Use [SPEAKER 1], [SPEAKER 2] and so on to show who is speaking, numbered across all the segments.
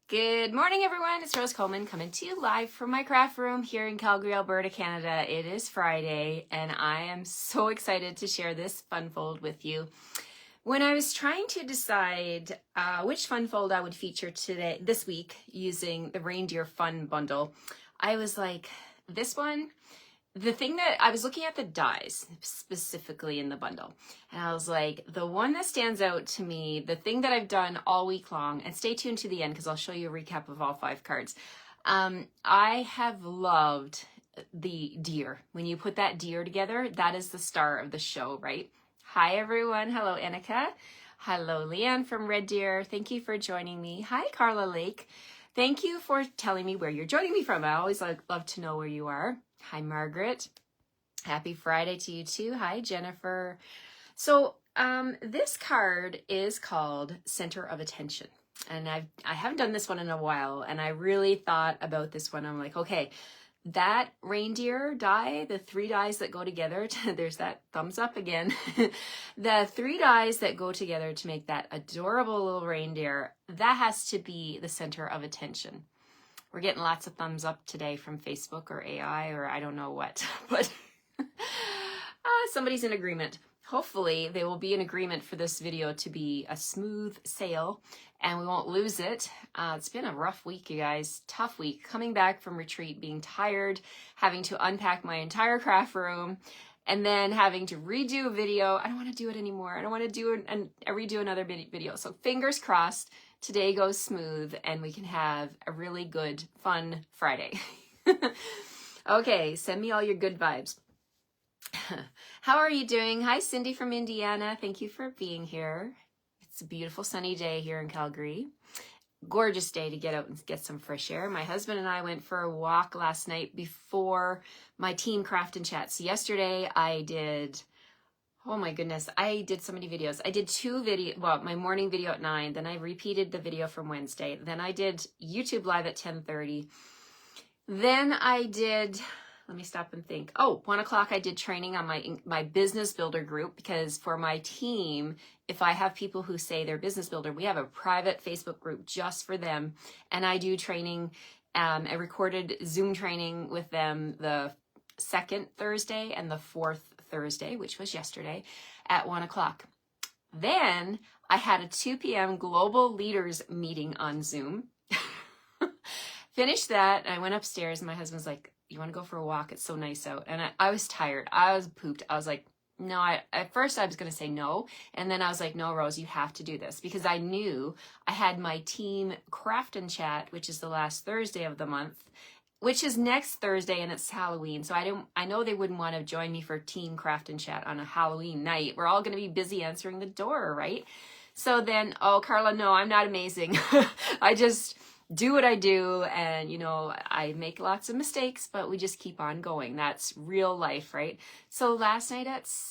[SPEAKER 1] Good morning, everyone. It's Rose Coleman coming to you live from my craft room here in Calgary, Alberta, Canada. It is Friday, and I am so excited to share this fun fold with you. When I was trying to decide which fun fold I would feature this week using the Reindeer Fun Bundle, I was like, this one. The thing that I was looking at the dies specifically in the bundle, and I was like, the one that stands out to me, the thing that I've done all week long, and stay tuned to the end because I'll show you a recap of all 5 cards. I have loved the deer. When you put that deer together, that is the star of the show, right? Hi, everyone. Hello, Annika. Hello, Leanne from Red Deer. Thank you for joining me. Hi, Carla Lake. Thank you for telling me where you're joining me from. I always love to know where you are. Hi, Margaret. Happy Friday to you too. Hi, Jennifer. So this card is called Center of Attention. And I haven't done this one in a while. And I really thought about this one. I'm like, okay, that reindeer die, the 3 dies that go together, there's that thumbs up again. The 3 dies that go together to make that adorable little reindeer, that has to be the center of attention. We're getting lots of thumbs up today from Facebook or AI or I don't know what, but somebody's in agreement. Hopefully they will be in agreement for this video to be a smooth sail and we won't lose it. It's been a rough week, you guys. Tough week. Coming back from retreat, being tired, having to unpack my entire craft room, and then having to redo a video. I don't want to do it anymore. I don't want to do redo another video. So fingers crossed today goes smooth and we can have a really good, fun Friday. Okay, send me all your good vibes. How are you doing? Hi, Cindy from Indiana. Thank you for being here. It's a beautiful sunny day here in Calgary. Gorgeous day to get out and get some fresh air. My husband and I went for a walk last night before my team craft and chats. Yesterday I did, oh my goodness, I did so many videos. I did 2 videos, well, my morning video at 9, then I repeated the video from Wednesday. Then I did YouTube live at 10:30. Then I did, let me stop and think. Oh, 1 o'clock I did training on my business builder group because for my team, if I have people who say they're business builder, we have a private Facebook group just for them. And I do training, a recorded Zoom training with them the 2nd Thursday and the 4th Thursday, which was yesterday at 1 o'clock. Then I had a 2 p.m. global leaders meeting on Zoom. Finished that and I went upstairs and my husband's like, you want to go for a walk? It's so nice out. And I was tired. I was pooped. I was like, no, at first I was going to say no. And then I was like, no, Rose, you have to do this because I knew I had my team craft and chat, which is the last Thursday of the month, which is next Thursday and it's Halloween. So I know they wouldn't want to join me for team craft and chat on a Halloween night. We're all going to be busy answering the door, right? So then, oh, Carla, no, I'm not amazing. I just do what I do and, you know, I make lots of mistakes, but we just keep on going. That's real life, right? So last night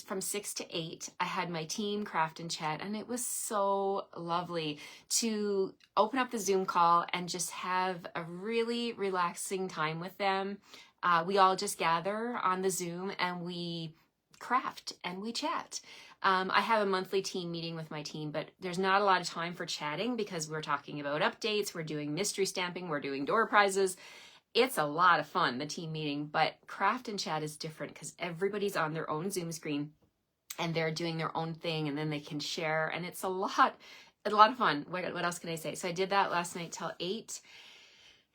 [SPEAKER 1] from 6 to 8, I had my team craft and chat and it was so lovely to open up the Zoom call and just have a really relaxing time with them. We all just gather on the Zoom and we craft and we chat. I have a monthly team meeting with my team, but there's not a lot of time for chatting because we're talking about updates, we're doing mystery stamping, we're doing door prizes. It's a lot of fun, the team meeting, but craft and chat is different because everybody's on their own Zoom screen and they're doing their own thing and then they can share and it's a lot of fun. What else can I say? So I did that last night till 8.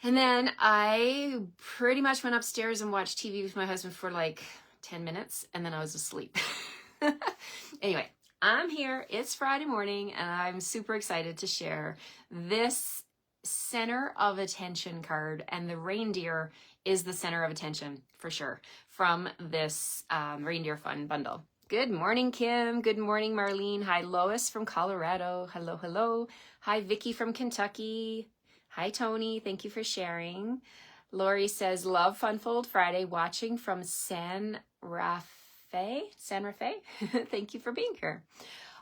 [SPEAKER 1] And then I pretty much went upstairs and watched TV with my husband for like 10 minutes and then I was asleep. Anyway, I'm here. It's Friday morning and I'm super excited to share this center of attention card, and the reindeer is the center of attention for sure from this Reindeer Fun Bundle. Good morning, Kim. Good morning, Marlene. Hi, Lois from Colorado. Hello, hello. Hi, Vicky from Kentucky. Hi, Tony. Thank you for sharing. Lori says, love Funfold Friday, watching from San Rafael. Thank you for being here.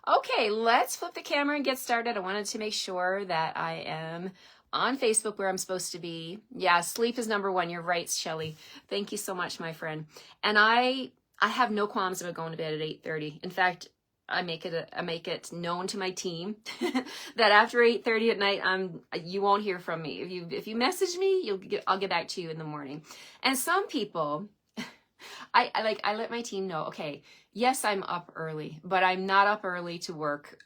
[SPEAKER 1] Okay, let's flip the camera and get started. I wanted to make sure that I am on Facebook where I'm supposed to be. Yeah, sleep is number 1. You're right, Shelly. Thank you so much, my friend. And I have no qualms about going to bed at 8:30. In fact, I make it known to my team that after 8:30 at night, you won't hear from me. If you message me, I'll get back to you in the morning. And some people, I let my team know, okay, yes, I'm up early, but I'm not up early to work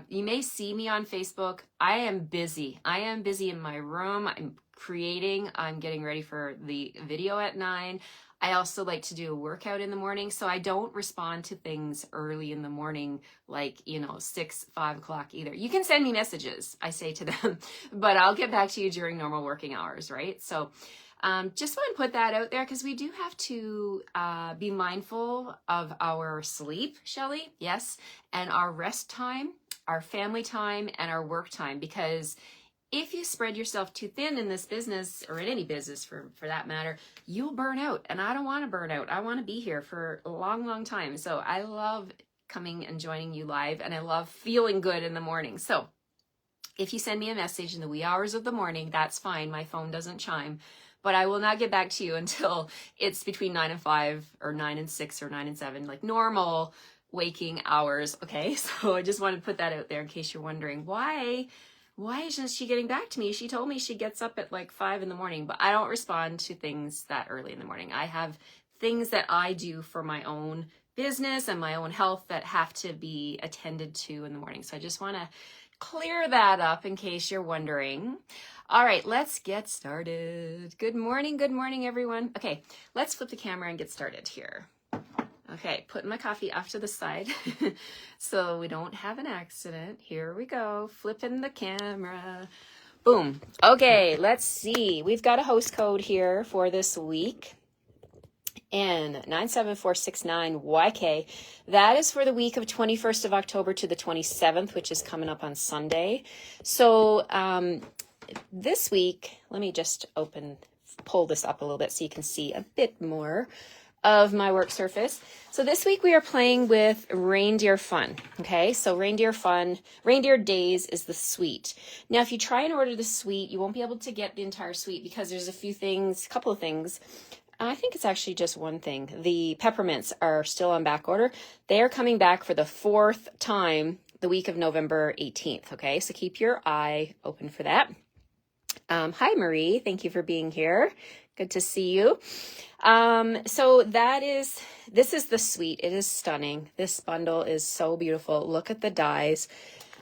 [SPEAKER 1] you may see me on Facebook. I am busy. I am busy in my room. I'm creating. I'm getting ready for the video at 9. I also like to do a workout in the morning, so I don't respond to things early in the morning, like, 6, 5 o'clock either. You can send me messages, I say to them, but I'll get back to you during normal working hours, right? So just want to put that out there because we do have to be mindful of our sleep, Shelley, yes, and our rest time, our family time, and our work time, because if you spread yourself too thin in this business, or in any business for that matter, you'll burn out. And I don't want to burn out. I want to be here for a long, long time. So I love coming and joining you live, and I love feeling good in the morning. So if you send me a message in the wee hours of the morning, that's fine. My phone doesn't chime. But I will not get back to you until it's between 9 and 5, or 9 and 6, or 9 and 7, like normal waking hours. Okay, so I just want to put that out there in case you're wondering, why isn't she getting back to me? She told me she gets up at like 5 in the morning, but I don't respond to things that early in the morning. I have things that I do for my own business and my own health that have to be attended to in the morning. So I just want to clear that up in case you're wondering. All right, let's get started. Good morning, everyone. Okay, let's flip the camera and get started here. Okay, putting my coffee off to the side so we don't have an accident. Here we go, flipping the camera. Boom. Okay, let's see. We've got a host code here for this week. N97469YK. That is for the week of 21st of October to the 27th, which is coming up on Sunday. So this week, let me just pull this up a little bit so you can see a bit more of my work surface. So this week we are playing with Reindeer Fun. Okay, so Reindeer Days is the suite. Now, if you try and order the suite, you won't be able to get the entire suite because there's a couple of things. I think it's actually just one thing. The peppermints are still on back order. They are coming back for the 4th time the week of November 18th. Okay, so keep your eye open for that. Hi, Marie. Thank you for being here. Good to see you. So this is the suite. It is stunning. This bundle is so beautiful. Look at the dies.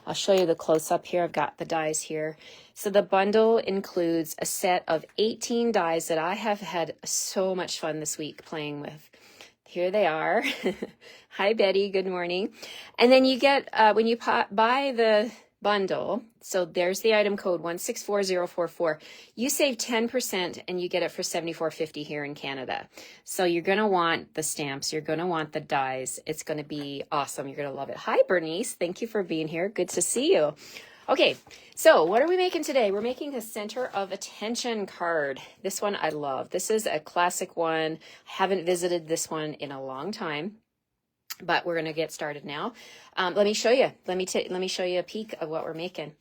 [SPEAKER 1] I'll show you the close-up here. I've got the dies here. So the bundle includes a set of 18 dies that I have had so much fun this week playing with. Here they are. Hi, Betty. Good morning. And then you get, when you buy the bundle, so there's the item code 164044, you save 10% and you get it for $74.50 here in Canada. So you're going to want the stamps, you're going to want the dies. It's going to be awesome. You're going to love it. Hi, Bernice. Thank you for being here. Good to see you. Okay, so what are we making today? We're making a center of attention card. This one I love. This is a classic one. I haven't visited this one in a long time, but we're going to get started now. Let me show you. Let me show you a peek of what we're making.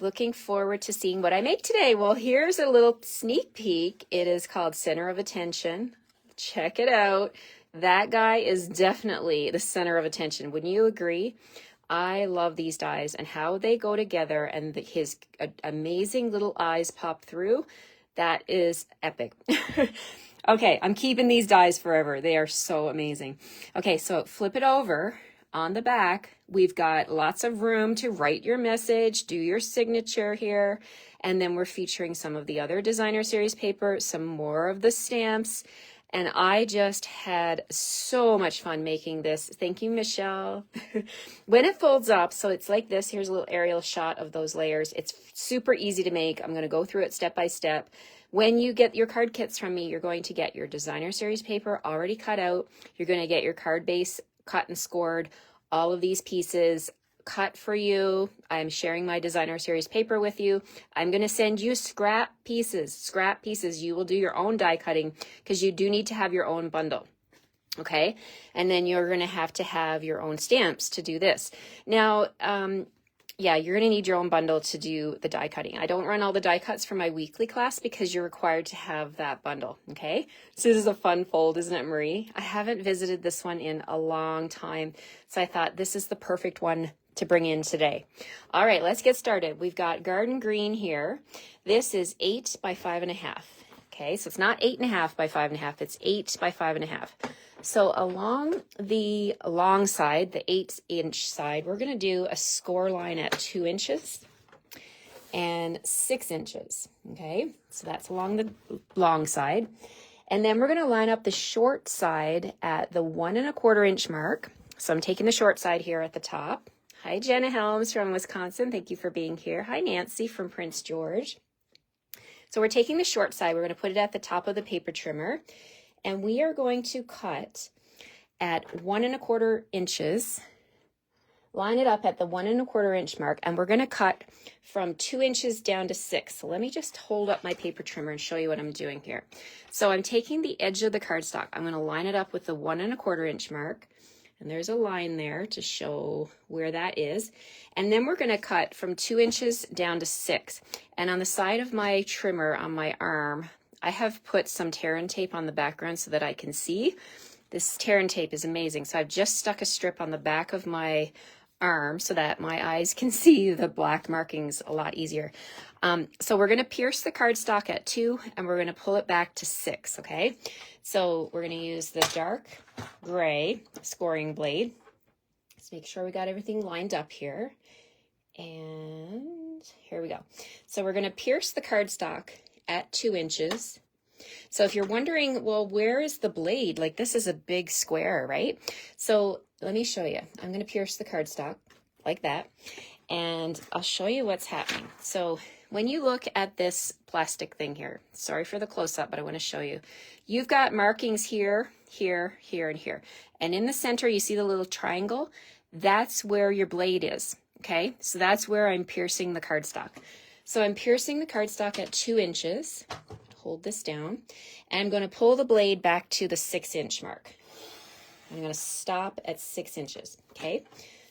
[SPEAKER 1] Looking forward to seeing what I make today. Well, here's a little sneak peek. It is called Center of Attention. Check it out. That guy is definitely the center of attention. Wouldn't you agree? I love these dies and how they go together, and his amazing little eyes pop through. That is epic. Okay, I'm keeping these dies forever. They are so amazing. Okay, so flip it over. On the back, we've got lots of room to write your message, do your signature here, and then we're featuring some of the other designer series paper, some more of the stamps, and I just had so much fun making this. Thank you, Michelle. When it folds up, so it's like this. Here's a little aerial shot of those layers. It's super easy to make. I'm going to go through it step by step. When you get your card kits from me, you're going to get your designer series paper already cut out. You're going to get your card base cut and scored, all of these pieces cut for you. I'm sharing my designer series paper with you. I'm going to send you scrap pieces. You will do your own die cutting because you do need to have your own bundle. Okay. And then you're going to have your own stamps to do this. Now, yeah, you're going to need your own bundle to do the die cutting. I don't run all the die cuts for my weekly class because you're required to have that bundle, okay? So this is a fun fold, isn't it, Marie? I haven't visited this one in a long time, so I thought this is the perfect one to bring in today. All right, let's get started. We've got garden green here. This is 8 by 5.5. Okay, so it's not 8.5 by 5.5, it's 8 by 5.5. So along the long side, the 8-inch side, we're going to do a score line at 2 inches and 6 inches. Okay, so that's along the long side. And then we're going to line up the short side at the 1.25 inch mark. So I'm taking the short side here at the top. Hi, Jenna Helms from Wisconsin. Thank you for being here. Hi, Nancy from Prince George. So we're taking the short side. We're going to put it at the top of the paper trimmer. And we are going to cut at 1.25 inches, line it up at the 1.25 inch mark, and we're going to cut from 2 inches down to 6. So let me just hold up my paper trimmer and show you what I'm doing here. So I'm taking the edge of the cardstock. I'm going to line it up with the 1.25 inch mark, and there's a line there to show where that is. And then we're going to cut from 2 inches down to 6. And on the side of my trimmer on my arm, I have put some tear and tape on the background so that I can see. This tear and tape is amazing. So I've just stuck a strip on the back of my arm so that my eyes can see the black markings a lot easier. So we're going to pierce the cardstock at 2 and we're going to pull it back to 6, okay? So we're going to use the dark gray scoring blade. Let's make sure we got everything lined up here. And here we go. So we're going to pierce the cardstock at 2 inches. So if you're wondering, well, where is the blade? Like this is a big square, right? So let me show you. I'm going to pierce the cardstock like that, and I'll show you what's happening. So when you look at this plastic thing here, sorry for the close-up, but I want to show you. You've got markings here, here, here, and here. And in the center, you see the little triangle? That's where your blade is, okay? So that's where I'm piercing the cardstock. So I'm piercing the cardstock at 2 inches, hold this down, and I'm going to pull the blade back to the 6 inch mark. I'm going to stop at 6 inches, okay?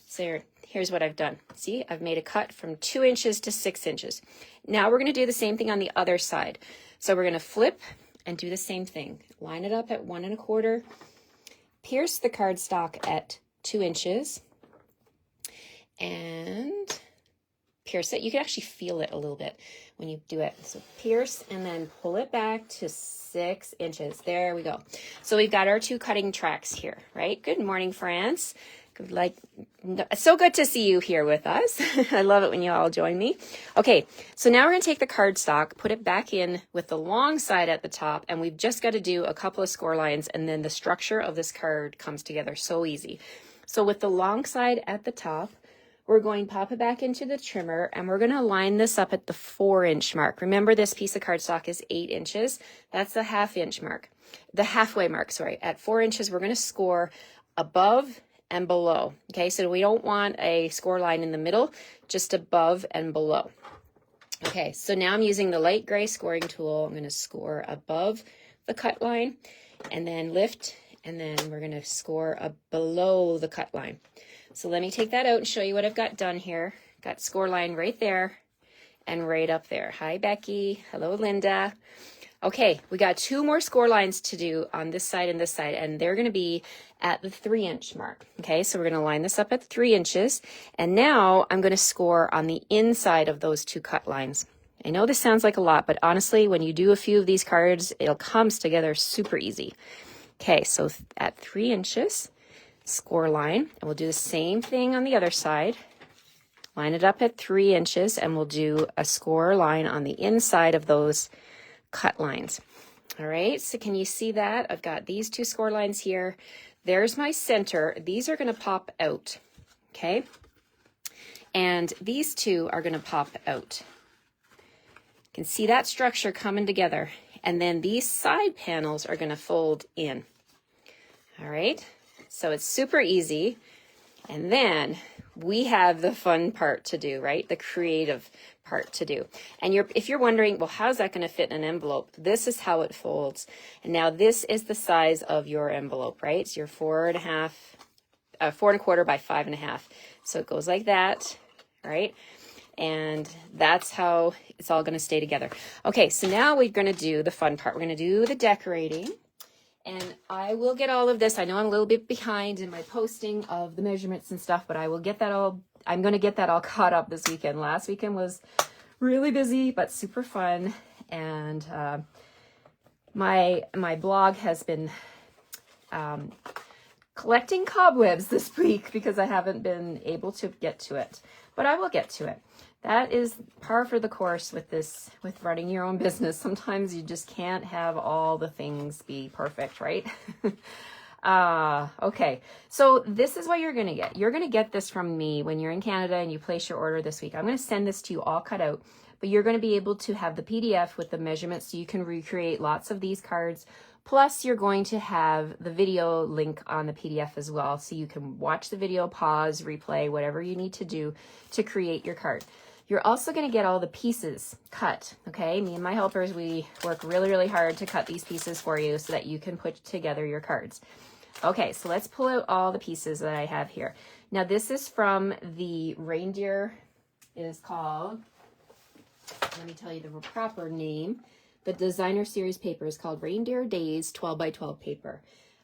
[SPEAKER 1] So here's what I've done. See, I've made a cut from 2 inches to 6 inches. Now we're going to do the same thing on the other side. So we're going to flip and do the same thing. Line it up at 1.25, pierce the cardstock at 2 inches, and pierce it. You can actually feel it a little bit when you do it. So pierce and then pull it back to 6 inches. There we go. So we've got our 2 cutting tracks here, right? Good morning, France. It's so good to see you here with us. I love it when you all join me. Okay, so now we're going to take the cardstock, put it back in with the long side at the top, and we've just got to do a couple of score lines, and then the structure of this card comes together so easy. So with the long side at the top, we're going to pop it back into the trimmer, and we're going to line this up at the 4 inch mark. Remember, this piece of cardstock is 8 inches. That's the halfway mark, sorry. At 4 inches, we're going to score above and below. Okay, so we don't want a score line in the middle, just above and below. Okay, so now I'm using the light gray scoring tool. I'm going to score above the cut line, and then lift, and then we're going to score below the cut line. So let me take that out and show you what I've got done here. Got score line right there and right up there. Hi, Becky. Hello, Linda. Okay, we got 2 more score lines to do on this side and this side, and they're going to be at the 3 inch mark. Okay, so we're going to line this up at 3 inches, and now I'm going to score on the inside of those 2 cut lines. I know this sounds like a lot, but honestly, when you do a few of these cards, it comes together super easy. Okay, so at 3 inches, score line, and we'll do the same thing on the other side. Line it up at 3 inches, and we'll do a score line on the inside of those cut lines. All right, so can you see that? I've got these 2 score lines here. There's my center. These are going to pop out, okay? And these 2 are going to pop out. You can see that structure coming together. And then these side panels are going to fold in. All right, so it's super easy. And then we have the fun part to do, right? The creative part to do. And if you're wondering, well, how's that going to fit in an envelope? This is how it folds. And now this is the size of your envelope, right? It's your 4.25 by 5.5. So it goes like that, right? And that's how it's all going to stay together. Okay, so now we're going to do the fun part. We're going to do the decorating. And I will get all of this. I know I'm a little bit behind in my posting of the measurements and stuff, but I will get that all. I'm going to get that all caught up this weekend. Last weekend was really busy, but super fun. And my blog has been collecting cobwebs this week because I haven't been able to get to it, but I will get to it. That is par for the course with this, with running your own business. Sometimes you just can't have all the things be perfect, right? Okay. So this is what you're going to get. You're going to get this from me when you're in Canada and you place your order this week. I'm going to send this to you all cut out, but you're going to be able to have the PDF with the measurements so you can recreate lots of these cards. Plus, you're going to have the video link on the PDF as well, so you can watch the video, pause, replay, whatever you need to do to create your card. You're also going to get all the pieces cut, okay? Me and my helpers, we work really, really hard to cut these pieces for you so that you can put together your cards. Okay, so let's pull out all the pieces that I have here. Now, this is from the Reindeer. It is called, let me tell you the proper name. The designer series paper is called Reindeer Days 12 by 12 paper,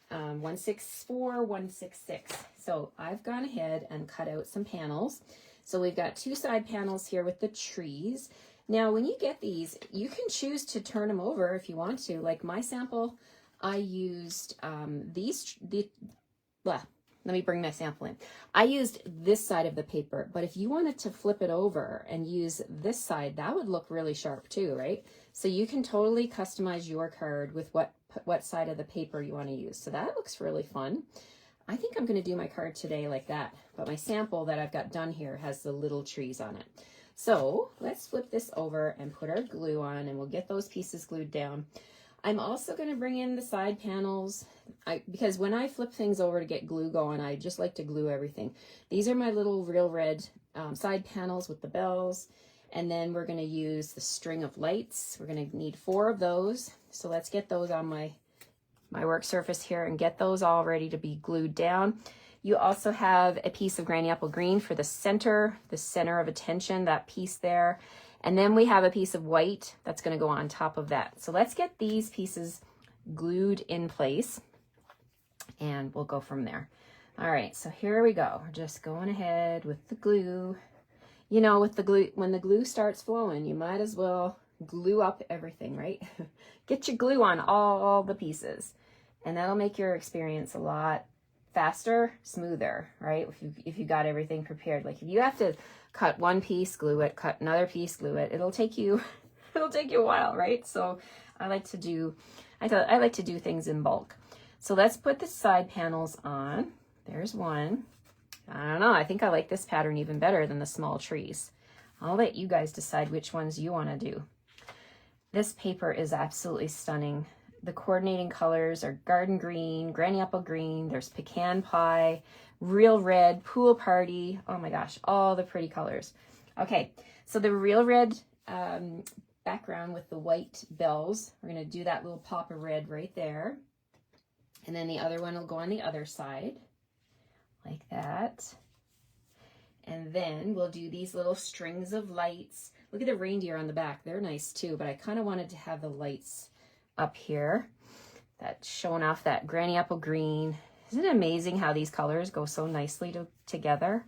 [SPEAKER 1] 164, 166. So I've gone ahead and cut out some panels. So we've got two side panels here with the trees. Now, when you get these, you can choose to turn them over if you want to. Like my sample, I used let me bring my sample in. I used this side of the paper, but if you wanted to flip it over and use this side, that would look really sharp too, right? So you can totally customize your card with what side of the paper you want to use. So that looks really fun. I think I'm going to do my card today like that, but my sample that I've got done here has the little trees on it. So let's flip this over and put our glue on, and we'll get those pieces glued down. I'm also going to bring in the side panels because when I flip things over to get glue going, I just like to glue everything. These are my little real red side panels with the bells. And then we're going to use the string of lights. We're going to need 4 of those. So let's get those on my work surface here and get those all ready to be glued down. You also have a piece of granny apple green for the center of attention, that piece there. And then we have a piece of white that's going to go on top of that. So let's get these pieces glued in place and we'll go from there. All right, so here we go. We're just going ahead with the glue. You know, with the glue, when the glue starts flowing, you might as well glue up everything, right? Get your glue on all the pieces, and that'll make your experience a lot faster, smoother, right? If you got everything prepared. Like if you have to cut one piece, glue it, cut another piece, glue it, it'll take you a while, right? So I like to do things in bulk. So let's put the side panels on. There's one. I don't know, I think I like this pattern even better than the small trees. I'll let you guys decide which ones you want to do. This paper is absolutely stunning. The coordinating colors are garden green, granny apple green, there's pecan pie, real red, pool party. Oh my gosh, all the pretty colors. Okay, so the real red background with the white bells, we're going to do that little pop of red right there. And then the other one will go on the other side. Like that. And then we'll do these little strings of lights. Look at the reindeer on the back. They're nice too, but I kind of wanted to have the lights up here. That's showing off that granny apple green. Isn't it amazing how these colors go so nicely together?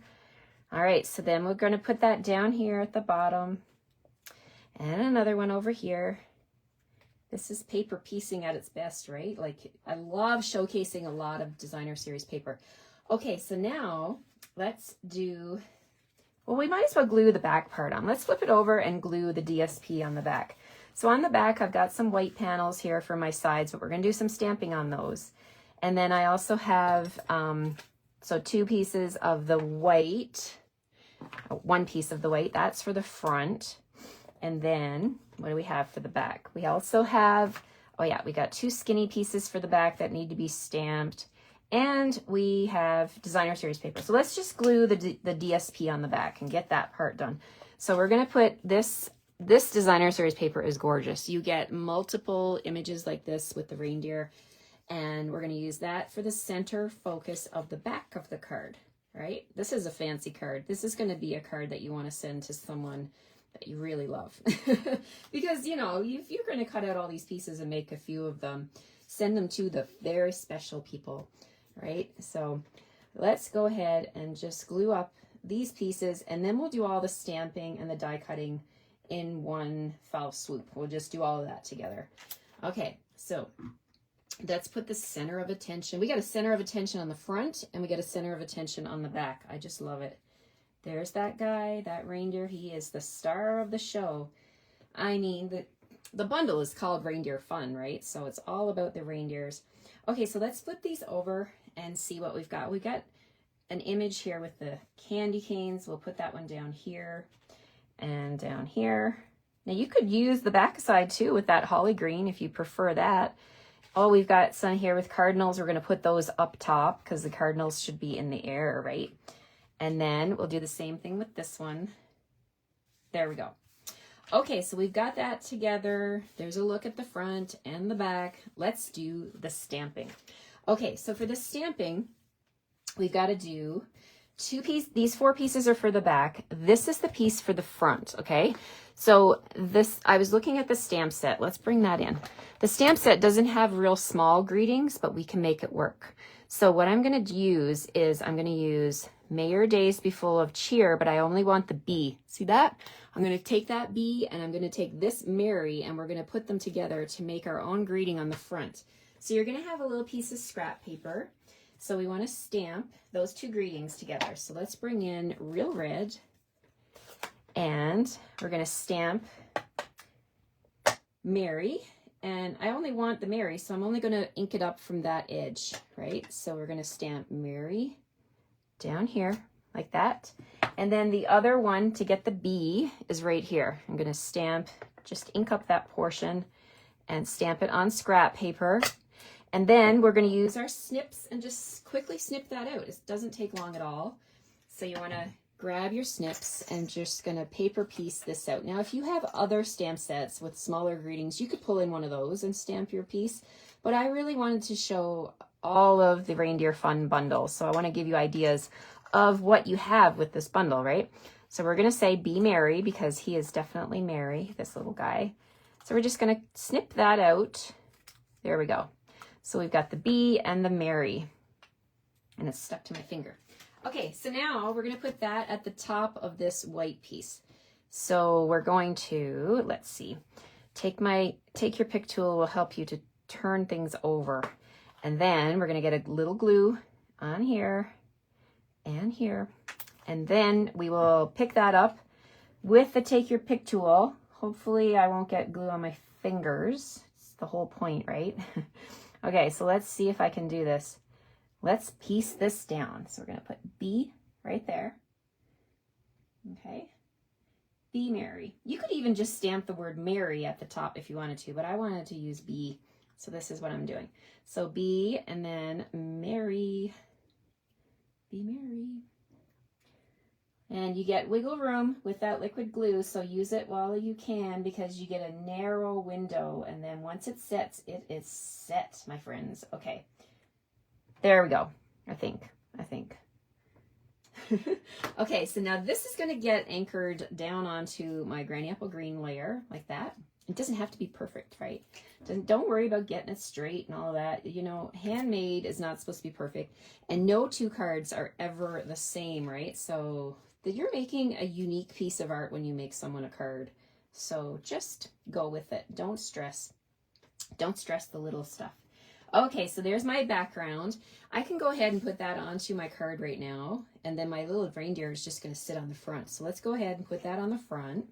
[SPEAKER 1] All right, so then we're going to put that down here at the bottom. And another one over here. This is paper piecing at its best, right? Like I love showcasing a lot of designer series paper. Okay, so now let's do, well, we might as well glue the back part on. Let's flip it over and glue the DSP on the back. So on the back, I've got some white panels here for my sides, but we're going to do some stamping on those. And then I also have, so 2 pieces of the white, 1 piece of the white, that's for the front. And then what do we have for the back? We also have, oh yeah, we got 2 skinny pieces for the back that need to be stamped. And we have designer series paper. So let's just glue the DSP on the back and get that part done. So we're going to put this designer series paper is gorgeous. You get multiple images like this with the reindeer. And we're going to use that for the center focus of the back of the card. right? This is a fancy card. This is going to be a card that you want to send to someone that you really love. Because, you know, if you're going to cut out all these pieces and make a few of them, send them to the very special people, right? So let's go ahead and just glue up these pieces, and then we'll do all the stamping and the die cutting in one foul swoop. We'll just do all of that together. Okay, so let's put the center of attention. We got a center of attention on the front, and we got a center of attention on the back. I just love it. There's that guy, that reindeer. He is the star of the show. I mean, the bundle is called Reindeer Fun, right? So it's all about the reindeers. Okay, so let's flip these over and see what we've got. We've got an image here with the candy canes. We'll put that one down here and down here. Now you could use the back side too with that holly green if you prefer that. Oh, we've got some here with cardinals. We're going to put those up top because the cardinals should be in the air, right? And then we'll do the same thing with this one. There we go. Okay, so we've got that together. There's a look at the front and the back. Let's do the stamping. Okay, so for the stamping, we've got to do these 4 pieces are for the back. This is the piece for the front, okay? So this, I was looking at the stamp set. Let's bring that in. The stamp set doesn't have real small greetings, but we can make it work. So what I'm going to use is I'm going to use May your days be full of cheer, but I only want the B. See that? I'm going to take that B and I'm going to take this Mary and we're going to put them together to make our own greeting on the front. So you're going to have a little piece of scrap paper. So we want to stamp those 2 greetings together. So let's bring in Real Red and we're going to stamp Mary. And I only want the Mary, so I'm only going to ink it up from that edge, right? So we're going to stamp Mary down here like that. And then the other one to get the B is right here. I'm going to stamp, just ink up that portion and stamp it on scrap paper. And then we're going to use our snips and just quickly snip that out. It doesn't take long at all. So you want to grab your snips and just going to paper piece this out. Now, if you have other stamp sets with smaller greetings, you could pull in one of those and stamp your piece. But I really wanted to show all of the Reindeer Fun bundle. So I want to give you ideas of what you have with this bundle, right? So we're going to say be merry because he is definitely merry, this little guy. So we're just going to snip that out. There we go. So we've got the B and the Mary, and it's stuck to my finger. Okay, so now we're going to put that at the top of this white piece. So we're going to, let's see, take your pick tool will help you to turn things over. And then we're going to get a little glue on here and here. And then we will pick that up with the take your pick tool. Hopefully I won't get glue on my fingers. It's the whole point, right? Okay, so let's see if I can do this. Let's piece this down. So we're going to put B right there. Okay. Be merry. You could even just stamp the word Mary at the top if you wanted to, but I wanted to use B. So this is what I'm doing. So B and then Mary. Be merry. And you get wiggle room with that liquid glue, so use it while you can because you get a narrow window, and then once it sets, it is set, my friends. Okay. There we go. I think. Okay, so now this is going to get anchored down onto my granny apple green layer like that. It doesn't have to be perfect, right? Don't worry about getting it straight and all of that. You know, handmade is not supposed to be perfect, and no 2 cards are ever the same, right? So that you're making a unique piece of art when you make someone a card. So just go with it. Don't stress. Don't stress the little stuff. Okay, so there's my background. I can go ahead and put that onto my card right now. And then my little reindeer is just going to sit on the front. So let's go ahead and put that on the front.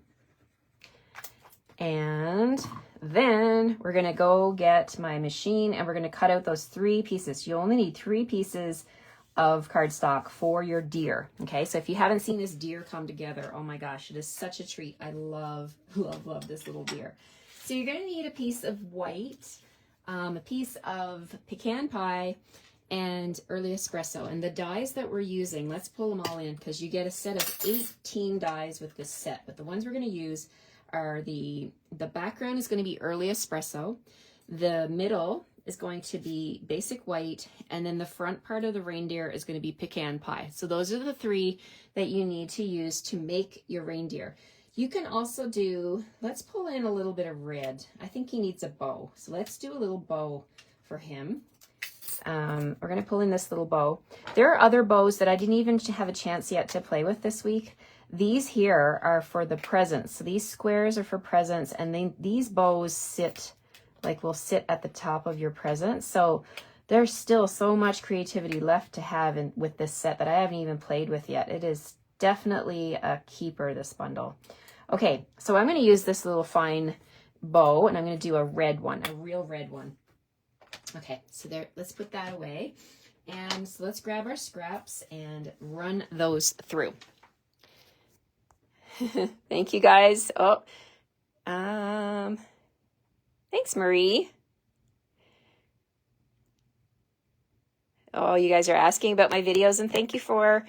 [SPEAKER 1] And then we're going to go get my machine and we're going to cut out those 3 pieces. You only need 3 pieces of cardstock for your deer. Okay, so if you haven't seen this deer come together, oh my gosh, it is such a treat. I love this little deer. So you're going to need a piece of white, a piece of pecan pie, and early espresso. And the dies that we're using, let's pull them all in because you get a set of 18 dies with this set. But the ones we're going to use are the background is going to be early espresso. The middle is going to be basic white, and then the front part of the reindeer is going to be pecan pie. So those are the three that you need to use to make your reindeer. You can also do, let's pull in a little bit of red. I think he needs a bow. So let's do a little bow for him. We're going to pull in this little bow. There are other bows that I didn't even have a chance yet to play with this week. These here are for the presents. So these squares are for presents, and these bows sit, like will sit at the top of your present. So there's still so much creativity left to have with this set that I haven't even played with yet. It is definitely a keeper, this bundle. Okay, so I'm going to use this little fine bow, and I'm going to do a red one, a real red one. Okay, so there, let's put that away. And so let's grab our scraps and run those through. Thank you guys. Oh, thanks, Marie. Oh, you guys are asking about my videos, and thank you for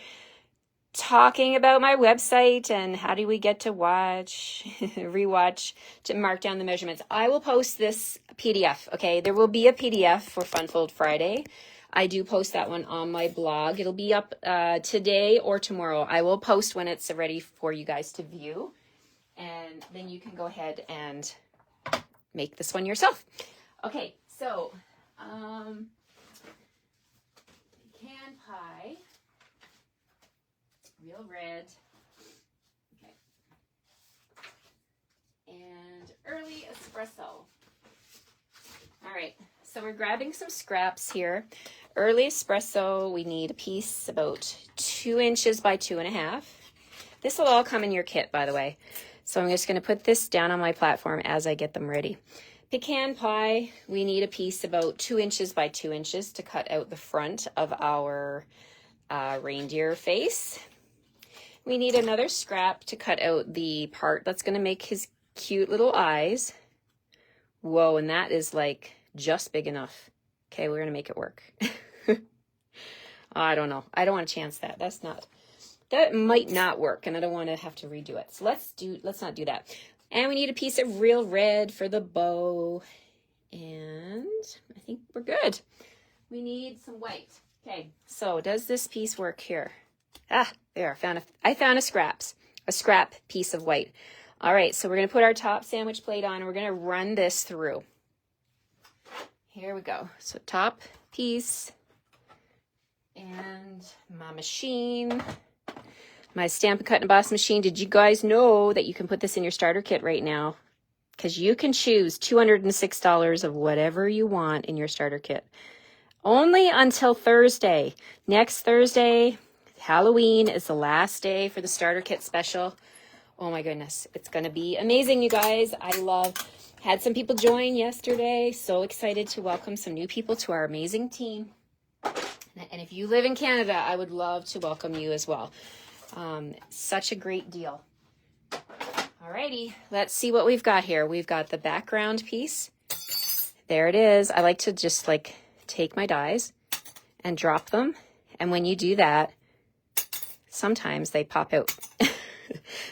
[SPEAKER 1] talking about my website and how do we get to watch, rewatch, to mark down the measurements. I will post this PDF, okay? There will be a PDF for Funfold Friday. I do post that one on my blog. It'll be up today or tomorrow. I will post when it's ready for you guys to view. And then you can go ahead and make this one yourself. Okay, so pecan pie. Real red. Okay. And early espresso. All right, so we're grabbing some scraps here. Early espresso, we need a piece about 2 inches by 2.5. This will all come in your kit, by the way. So I'm just going to put this down on my platform as I get them ready. Pecan pie, we need a piece about 2 inches by 2 inches to cut out the front of our reindeer face. We need another scrap to cut out the part that's going to make his cute little eyes. Whoa, and that is like just big enough. Okay, we're going to make it work. I don't know. I don't want to chance that. That might not work, and I don't want to have to redo it. So let's not do that. And we need a piece of real red for the bow. And I think we're good. We need some white. Okay, so does this piece work here? Ah, there, I found a scrap piece of white. All right, so we're going to put our top sandwich plate on, and we're going to run this through. Here we go. So top piece, and my machine, my Stampin' Cut and Emboss machine. Did you guys know that you can put this in your starter kit right now? Because you can choose $206 of whatever you want in your starter kit. Only until Thursday. Next Thursday, Halloween, is the last day for the starter kit special. Oh my goodness, it's going to be amazing, you guys. Had some people join yesterday. So excited to welcome some new people to our amazing team. And if you live in Canada, I would love to welcome you as well. Such a great deal. Alrighty, let's see what we've got here. We've got the background piece. There it is. I like to just like take my dies and drop them. And when you do that, sometimes they pop out.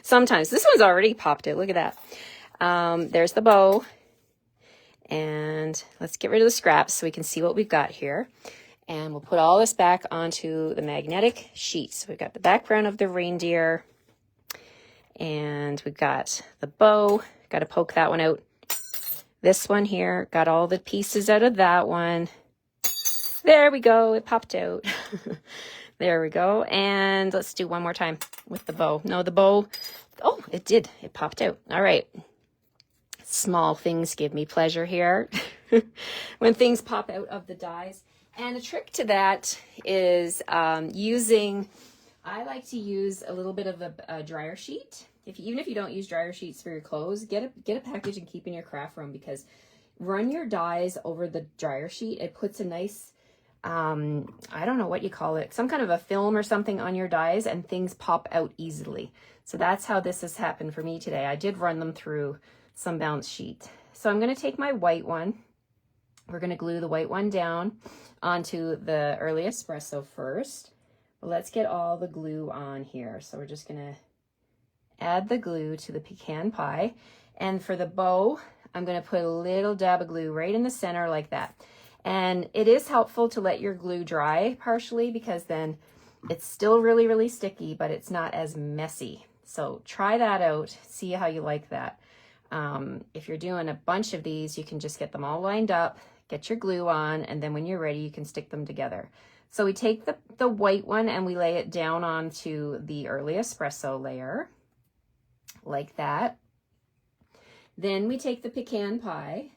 [SPEAKER 1] Sometimes. This one's already popped out. Look at that. There's the bow. And let's get rid of the scraps so we can see what we've got here. And we'll put all this back onto the magnetic sheet. So we've got the background of the reindeer. And we've got the bow. Got to poke that one out. This one here. Got all the pieces out of that one. There we go. It popped out. There we go. And let's do one more time with the bow. No, the bow. Oh, it did. It popped out. All right. Small things give me pleasure here. When things pop out of the dies. And the trick to that is I like to use a little bit of a dryer sheet. Even if you don't use dryer sheets for your clothes, get a package and keep in your craft room, because run your dies over the dryer sheet. It puts a nice, I don't know what you call it, some kind of a film or something on your dies, and things pop out easily. So that's how this has happened for me today. I did run them through some bounce sheet. So I'm going to take my white one. We're going to glue the white one down onto the early espresso first. But let's get all the glue on here. So we're just going to add the glue to the pecan pie. And for the bow, I'm going to put a little dab of glue right in the center like that. And it is helpful to let your glue dry partially, because then it's still really, really sticky, but it's not as messy. So try that out, see how you like that. If you're doing a bunch of these, you can just get them all lined up, get your glue on, and then when you're ready, you can stick them together. So we take the white one and we lay it down onto the early espresso layer, like that. Then we take the pecan pie,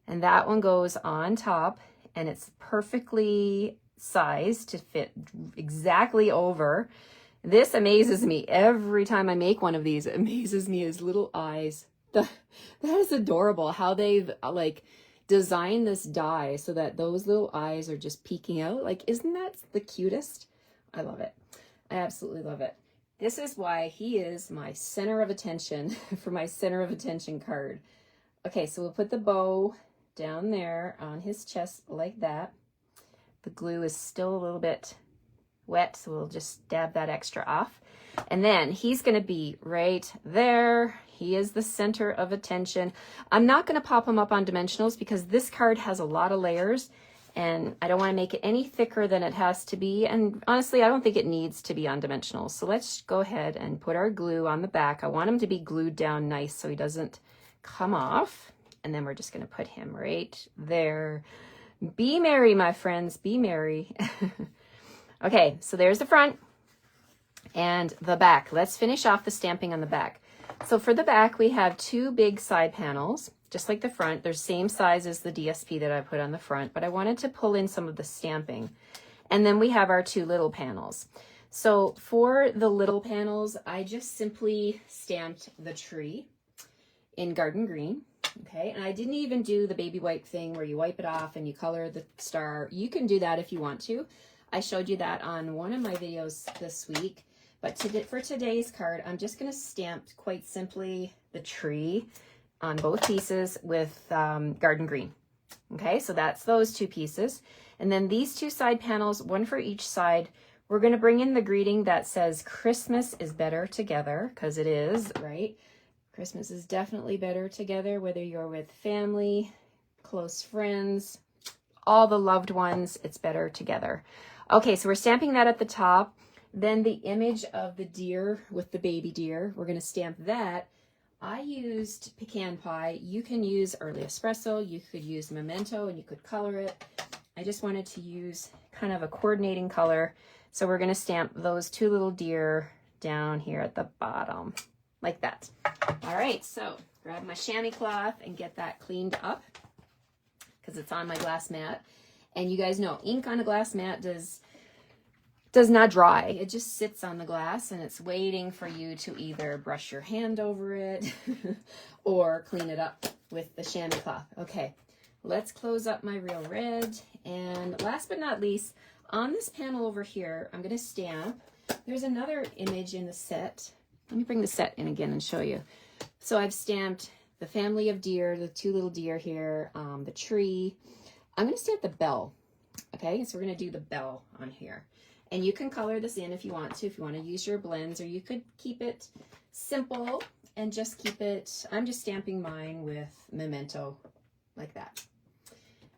[SPEAKER 1] and that one goes on top, and it's perfectly sized to fit exactly over. This amazes me every time I make one of these. It amazes me, his little eyes. That is adorable, how they've like designed this die so that those little eyes are just peeking out. Like, isn't that the cutest? I love it. I absolutely love it. This is why he is my center of attention for my center of attention card. Okay, so we'll put the bow down there on his chest like that. The glue is still a little bit wet, so we'll just dab that extra off. And then he's going to be right there. He is the center of attention. I'm not going to pop him up on dimensionals because this card has a lot of layers, and I don't want to make it any thicker than it has to be. And honestly, I don't think it needs to be on dimensionals. So let's go ahead and put our glue on the back. I want him to be glued down nice so he doesn't come off. And then we're just going to put him right there. Be merry, my friends, be merry. Okay, so there's the front and the back. Let's finish off the stamping on the back. So for the back, we have two big side panels, just like the front. They're same size as the DSP that I put on the front, but I wanted to pull in some of the stamping. And then we have our two little panels. So for the little panels, I just simply stamped the tree in garden green. Okay, and I didn't even do the baby wipe thing where you wipe it off and you color the star. You can do that if you want to. I showed you that on one of my videos this week. But for today's card, I'm just going to stamp quite simply the tree on both pieces with garden green. Okay, so that's those two pieces. And then these two side panels, one for each side, we're going to bring in the greeting that says Christmas is better together, because it is, right? Christmas is definitely better together, whether you're with family, close friends, all the loved ones, it's better together. Okay, so we're stamping that at the top. Then the image of the deer with the baby deer, we're going to stamp that. I used pecan pie. You can use early espresso, you could use memento, and you could color it. I just wanted to use kind of a coordinating color. So we're going to stamp those two little deer down here at the bottom, like that. All right, so grab my chamois cloth and get that cleaned up because it's on my glass mat. And you guys know ink on a glass mat does not dry. It just sits on the glass and it's waiting for you to either brush your hand over it or clean it up with the chamois cloth. Okay, let's close up my real red. And last but not least, on this panel over here, I'm going to stamp. There's another image in the set. Let me bring the set in again and show you. So I've stamped the family of deer, the two little deer here, the tree. I'm going to stamp the bell. Okay, so we're going to do the bell on here. And you can color this in if you want to use your blends, or you could keep it simple and just keep it, I'm just stamping mine with memento like that.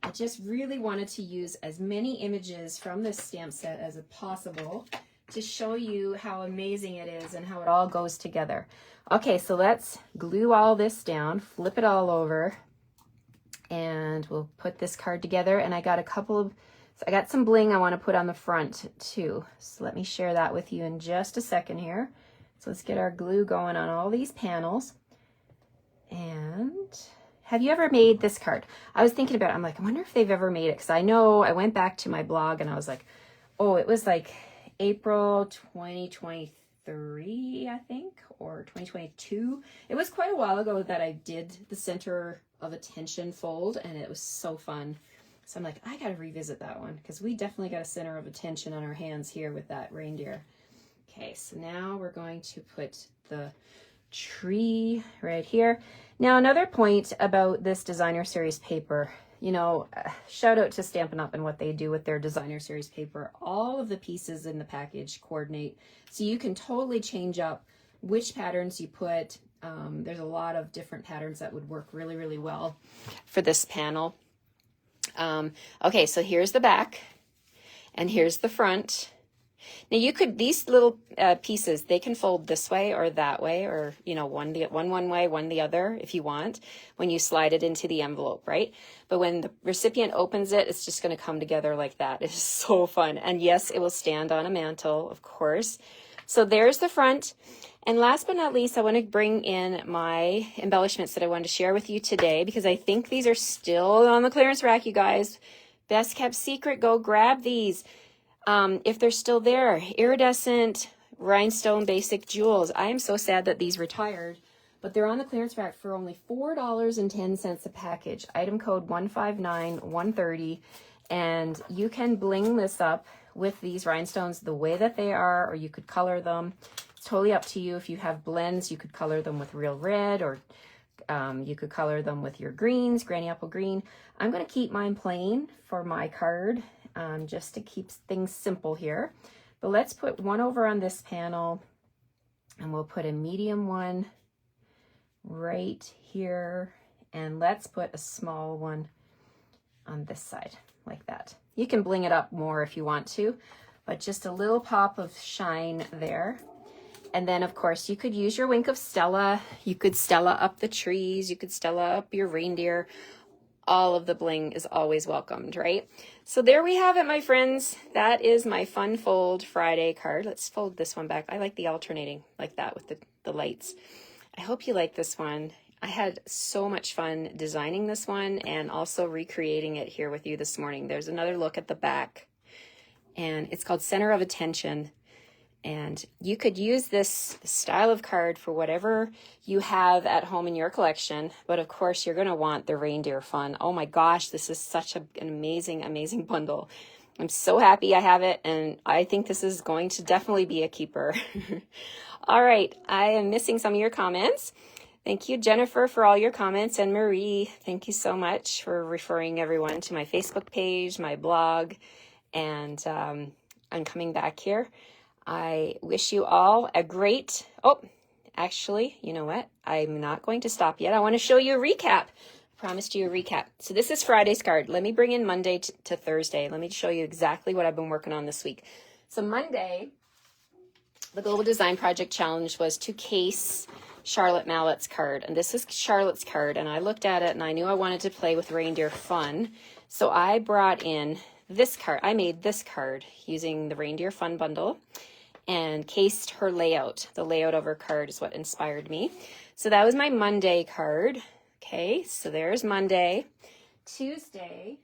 [SPEAKER 1] I just really wanted to use as many images from this stamp set as possible to show you how amazing it is and how it all goes together. Okay, so let's glue all this down, flip it all over, and we'll put this card together. And I got I got some bling I want to put on the front too. So let me share that with you in just a second here. So let's get our glue going on all these panels. And have you ever made this card? I was thinking about it. I'm like, I wonder if they've ever made it. Because I know I went back to my blog and I was like, oh, it was like April 2023, I think, or 2022. It was quite a while ago that I did the center of attention fold, and it was so fun. So I'm like, I got to revisit that one because we definitely got a center of attention on our hands here with that reindeer. Okay, so now we're going to put the tree right here. Now, another point about this designer series paper, you know, shout out to Stampin' Up! And what they do with their designer series paper. All of the pieces in the package coordinate, so you can totally change up which patterns you put. There's a lot of different patterns that would work really, really well for this panel. Okay, so here's the back and here's the front. Now you could, these little pieces, they can fold this way or that way, or, you know, one way, one the other if you want, when you slide it into the envelope, right? But when the recipient opens it, it's just going to come together like that. It's so fun. And yes, it will stand on a mantle, of course. So there's the front. And last but not least, I want to bring in my embellishments that I wanted to share with you today, because I think these are still on the clearance rack, you guys. Best kept secret, go grab these. If they're still there, iridescent rhinestone basic jewels. I am so sad that these retired, but they're on the clearance rack for only $4.10 a package. Item code 159130, and you can bling this up with these rhinestones the way that they are, or you could color them. It's totally up to you. If you have blends, you could color them with real red, or you could color them with your greens, granny apple green. I'm going to keep mine plain for my card, just to keep things simple here. But let's put one over on this panel, and we'll put a medium one right here, and let's put a small one on this side like that. You can bling it up more if you want to, but just a little pop of shine there. And then of course you could use your wink of Stella. You could Stella up the trees, you could Stella up your reindeer. All of the bling is always welcomed, right? So there we have it, my friends. That is my Fun Fold Friday card. Let's fold this one back. I like the alternating like that with the lights. I hope you like this one. I had so much fun designing this one and also recreating it here with you this morning. There's another look at the back, and it's called Center of Attention. And you could use this style of card for whatever you have at home in your collection. But of course, you're going to want the reindeer fun. Oh my gosh, this is such an amazing, amazing bundle. I'm so happy I have it, and I think this is going to definitely be a keeper. All right, I am missing some of your comments. Thank you, Jennifer, for all your comments, and Marie, thank you so much for referring everyone to my Facebook page, my blog, and I'm coming back here. I wish you all a great, actually, you know what? I'm not going to stop yet. I want to show you a recap. I promised you a recap. So this is Friday's card. Let me bring in Monday to Thursday. Let me show you exactly what I've been working on this week. So Monday, the Global Design Project Challenge was to case Charlotte Mallett's card. And this is Charlotte's card. And I looked at it and I knew I wanted to play with reindeer fun. So I brought in this card. I made this card using the Reindeer Fun Bundle and cased her layout. The layout of her card is what inspired me. So that was my Monday card. Okay, so there's Monday. Tuesday,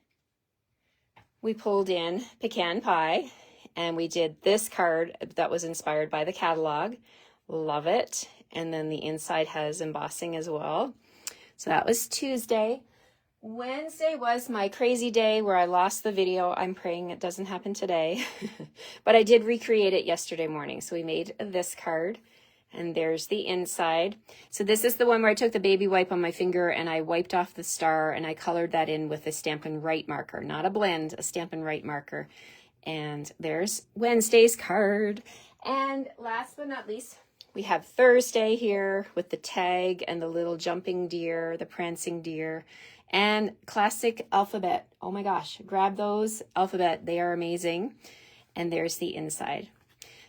[SPEAKER 1] we pulled in pecan pie, and we did this card that was inspired by the catalog. Love it. And then the inside has embossing as well. So that was Tuesday. Wednesday was my crazy day where I lost the video. I'm praying it doesn't happen today. But I did recreate it yesterday morning. So we made this card, and there's the inside. So this is the one where I took the baby wipe on my finger and I wiped off the star, and I colored that in with a Stampin' Right marker. Not a blend, a Stampin' Right marker. And there's Wednesday's card. And last but not least, we have Thursday here with the tag and the little jumping deer, the prancing deer, and classic alphabet. Oh my gosh, grab those alphabet. They are amazing. And there's the inside.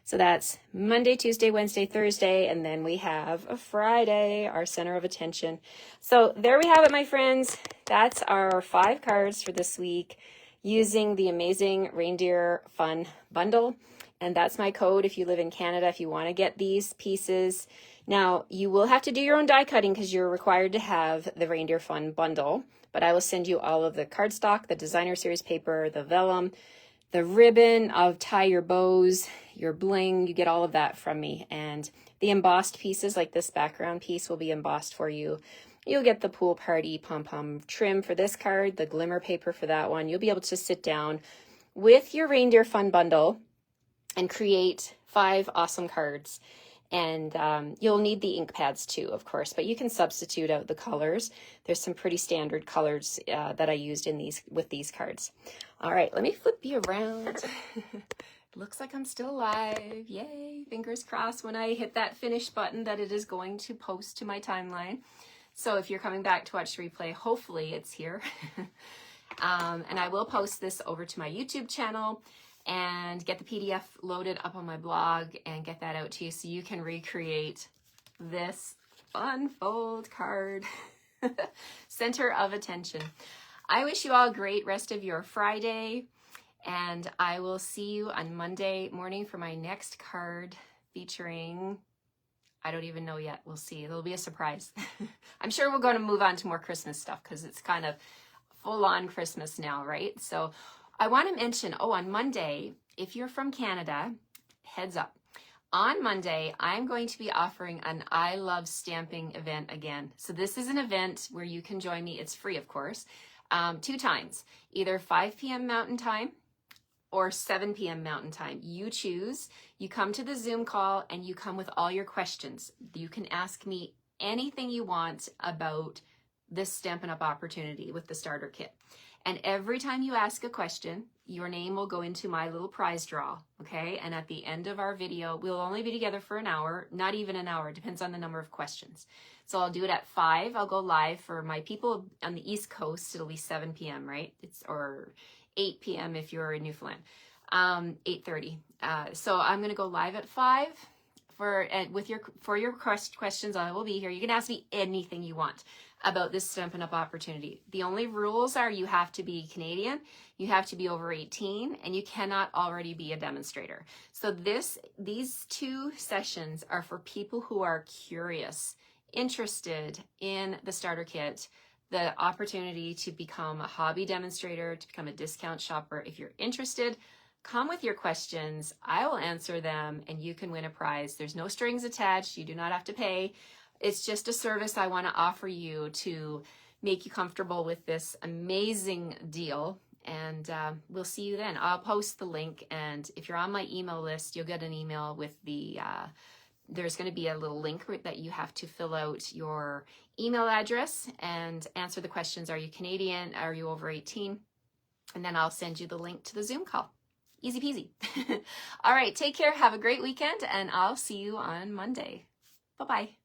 [SPEAKER 1] So that's Monday, Tuesday, Wednesday, Thursday, and then we have a Friday, our center of attention. So there we have it, my friends. That's our 5 cards for this week using the amazing Reindeer Fun Bundle. And that's my code if you live in Canada, if you want to get these pieces. Now, you will have to do your own die cutting because you're required to have the Reindeer Fun Bundle. But I will send you all of the cardstock, the designer series paper, the vellum, the ribbon of tie your bows, your bling. You get all of that from me. And the embossed pieces, like this background piece, will be embossed for you. You'll get the pool party pom-pom trim for this card, the glimmer paper for that one. You'll be able to sit down with your Reindeer Fun Bundle and create 5 awesome cards. And you'll need the ink pads too, of course, but you can substitute out the colors. There's some pretty standard colors that I used in with these cards. All right, let me flip you around. Looks like I'm still alive. Yay, fingers crossed when I hit that finish button that it is going to post to my timeline. So if you're coming back to watch the replay, hopefully it's here. And I will post this over to my YouTube channel and get the PDF loaded up on my blog and get that out to you so you can recreate this fun fold card. Center of attention. I wish you all a great rest of your Friday, and I will see you on Monday morning for my next card featuring, I don't even know yet. We'll see. It'll be a surprise. I'm sure we're going to move on to more Christmas stuff because it's kind of full on Christmas now, right? So I want to mention, on Monday, if you're from Canada, heads up. On Monday, I'm going to be offering an I Love Stamping event again. So this is an event where you can join me. It's free, of course, 2 times, either 5 p.m. Mountain Time or 7 p.m. Mountain Time. You choose. You come to the Zoom call and you come with all your questions. You can ask me anything you want about this Stampin' Up! Opportunity with the starter kit. And every time you ask a question, your name will go into my little prize draw, okay? And at the end of our video, we'll only be together for an hour, not even an hour, depends on the number of questions. So I'll do it at 5. I'll go live for my people on the East Coast. It'll be 7 p.m., right? Or 8 p.m. if you're in Newfoundland, 8:30. So I'm going to go live at 5 for your questions. I will be here. You can ask me anything you want about this Stampin' Up! Opportunity. The only rules are you have to be Canadian, you have to be over 18, and you cannot already be a demonstrator. So these 2 sessions are for people who are curious, interested in the starter kit, the opportunity to become a hobby demonstrator, to become a discount shopper. If you're interested, come with your questions. I will answer them and you can win a prize. There's no strings attached. You do not have to pay. It's just a service I want to offer you to make you comfortable with this amazing deal. And we'll see you then. I'll post the link. And if you're on my email list, you'll get an email with the, there's going to be a little link that you have to fill out your email address and answer the questions. Are you Canadian? Are you over 18? And then I'll send you the link to the Zoom call. Easy peasy. All right, take care. Have a great weekend, and I'll see you on Monday. Bye-bye.